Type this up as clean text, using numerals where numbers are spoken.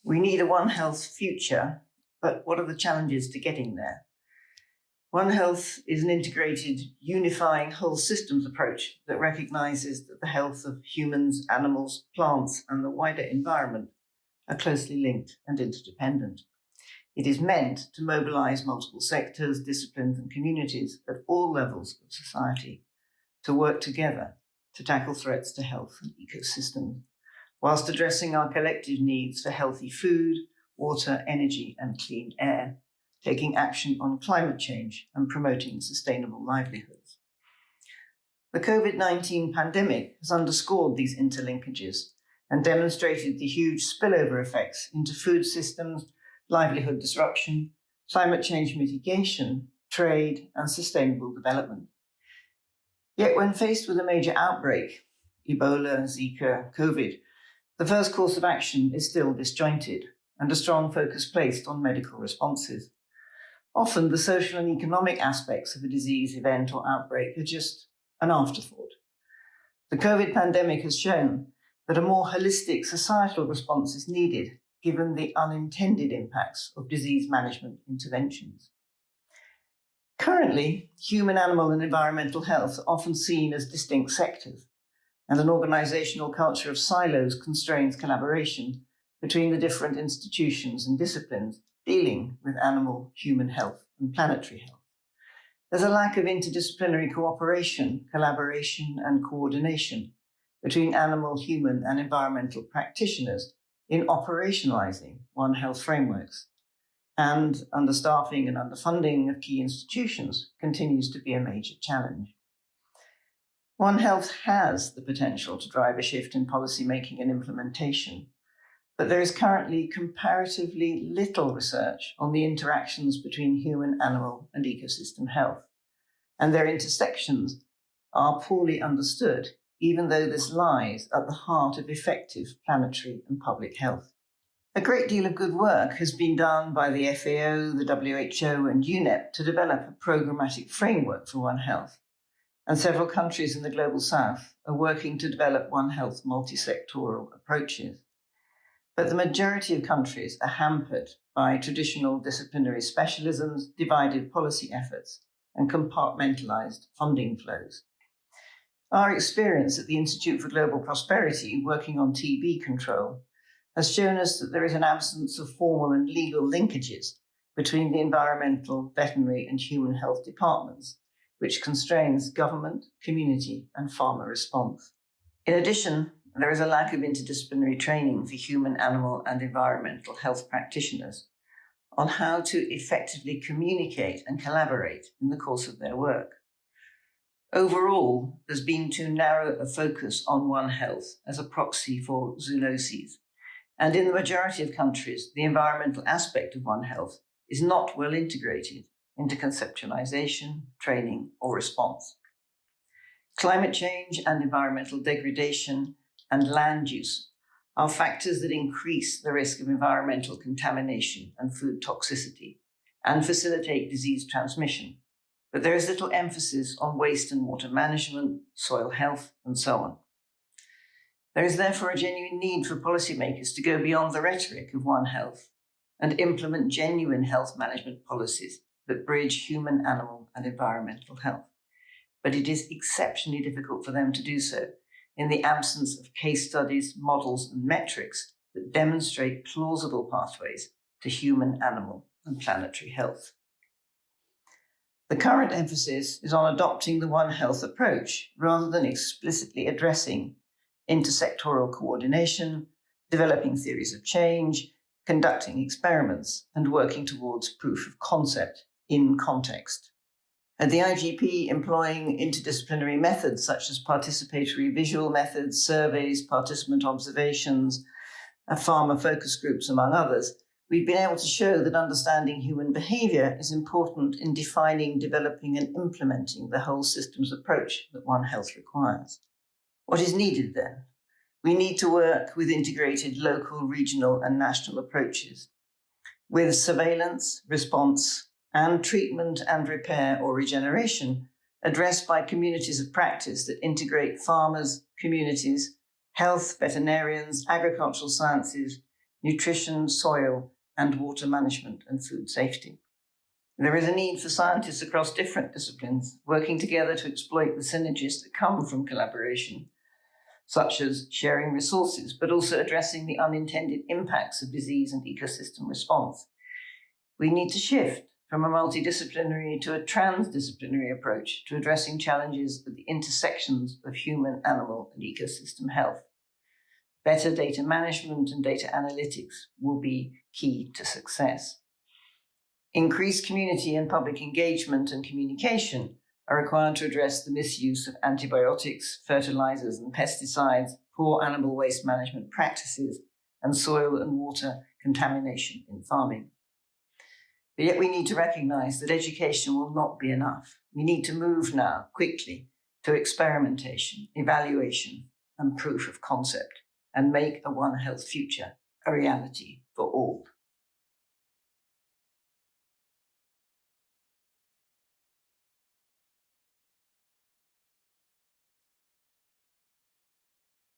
We need a One Health future, but what are the challenges to getting there? One Health is an integrated, unifying whole systems approach that recognises that the health of humans, animals, plants, and the wider environment are closely linked and interdependent. It is meant to mobilise multiple sectors, disciplines, and communities at all levels of society to work together to tackle threats to health and ecosystems, whilst addressing our collective needs for healthy food, water, energy, and clean air, taking action on climate change and promoting sustainable livelihoods. The COVID-19 pandemic has underscored these interlinkages and demonstrated the huge spillover effects into food systems, livelihood disruption, climate change mitigation, trade, and sustainable development. Yet when faced with a major outbreak, Ebola, Zika, COVID, the first course of action is still disjointed and a strong focus placed on medical responses. Often the social and economic aspects of a disease, event, or outbreak are just an afterthought. The COVID pandemic has shown that a more holistic societal response is needed, given the unintended impacts of disease management interventions. Currently, human, animal, and environmental health are often seen as distinct sectors, and an organisational culture of silos constrains collaboration between the different institutions and disciplines dealing with animal, human health, and planetary health. There's a lack of interdisciplinary cooperation, collaboration, and coordination between animal, human, and environmental practitioners in operationalising One Health frameworks. And understaffing and underfunding of key institutions continues to be a major challenge. One Health has the potential to drive a shift in policy making and implementation, but there is currently comparatively little research on the interactions between human, animal, and ecosystem health, and their intersections are poorly understood, even though this lies at the heart of effective planetary and public health. A great deal of good work has been done by the FAO, the WHO, and UNEP to develop a programmatic framework for One Health, and several countries in the Global South are working to develop One Health multi-sectoral approaches. But the majority of countries are hampered by traditional disciplinary specialisms, divided policy efforts, and compartmentalised funding flows. Our experience at the Institute for Global Prosperity, working on TB control, has shown us that there is an absence of formal and legal linkages between the environmental, veterinary, and human health departments, which constrains government, community, and farmer response. In addition, there is a lack of interdisciplinary training for human, animal, and environmental health practitioners on how to effectively communicate and collaborate in the course of their work. Overall, there's been too narrow a focus on One Health as a proxy for zoonoses, and in the majority of countries, the environmental aspect of One Health is not well integrated into conceptualization, training, or response. Climate change and environmental degradation and land use are factors that increase the risk of environmental contamination and food toxicity and facilitate disease transmission. But there is little emphasis on waste and water management, soil health, and so on. There is therefore a genuine need for policymakers to go beyond the rhetoric of One Health and implement genuine health management policies that bridge human, animal, and environmental health. But it is exceptionally difficult for them to do so in the absence of case studies, models, and metrics that demonstrate plausible pathways to human, animal, and planetary health. The current emphasis is on adopting the One Health approach rather than explicitly addressing intersectoral coordination, developing theories of change, conducting experiments, and working towards proof of concept in context. At the IGP, employing interdisciplinary methods such as participatory visual methods, surveys, participant observations, farmer focus groups, among others, we've been able to show that understanding human behaviour is important in defining, developing, and implementing the whole systems approach that One Health requires. What is needed then? We need to work with integrated local, regional, and national approaches, with surveillance, response, and treatment and repair or regeneration addressed by communities of practice that integrate farmers, communities, health, veterinarians, agricultural sciences, nutrition, soil and water management, and food safety. There is a need for scientists across different disciplines working together to exploit the synergies that come from collaboration, such as sharing resources, but also addressing the unintended impacts of disease and ecosystem response. We need to shift from a multidisciplinary to a transdisciplinary approach to addressing challenges at the intersections of human, animal, and ecosystem health. Better data management and data analytics will be key to success. Increased community and public engagement and communication are required to address the misuse of antibiotics, fertilizers and pesticides, poor animal waste management practices, and soil and water contamination in farming. But yet we need to recognize that education will not be enough. We need to move now quickly to experimentation, evaluation, and proof of concept, and make a One Health future a reality for all.